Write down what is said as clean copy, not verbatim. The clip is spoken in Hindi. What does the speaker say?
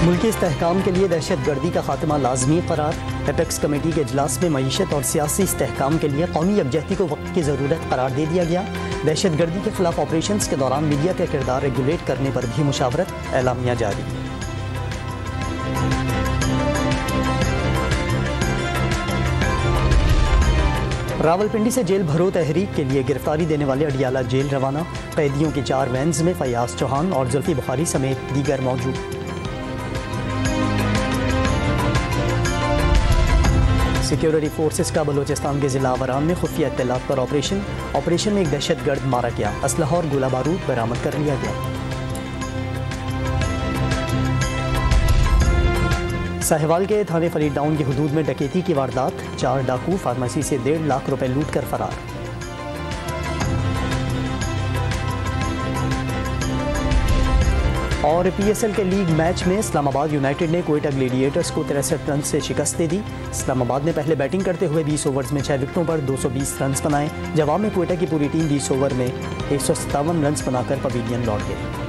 मुल्की इस्तेहकाम के लिए दहशत गर्दी का खात्मा लाजमी करार। एपेक्स कमेटी के इजलास में मईशत और सियासी इस्तेहकाम के लिए कौमी यकजहती को वक्त की ज़रूरत करार दे दिया गया। दहशत गर्दी के खिलाफ ऑपरेशन के दौरान मीडिया का किरदार रेगुलेट करने पर भी मुशावरत, एलामिया जारी। रावलपिंडी से जेल भरो तहरीक के लिए गिरफ्तारी देने वाले अडियाला जेल रवाना। कैदियों की 4 वैन्स में फयाज चौहान और जुल्फी बुखारी समेत दीगर मौजूद। सिक्योरिटी फोर्सेस का बलूचिस्तान के जिला आवारान में खुफिया इत्तलात पर ऑपरेशन में एक दहशतगर्द मारा गया। असलहा और गोला बारूद बरामद कर लिया गया। साहिवाल के थाने फरीद टाउन की हदूद में डकैती की वारदात। 4 डाकू फार्मेसी से 1.5 लाख रुपए लूट कर फरार। और PSL के लीग मैच में इस्लामाबाद यूनाइटेड ने क्वेटा ग्लेडिएटर्स को 63 रन से शिकस्त दे दी। इस्लामाबाद ने पहले बैटिंग करते हुए 20 ओवर्स में 6 विकेटों पर 220 रन बनाए। जवाब में क्वेटा की पूरी टीम 20 ओवर में 157 रन बनाकर पवेलियन लौट गई।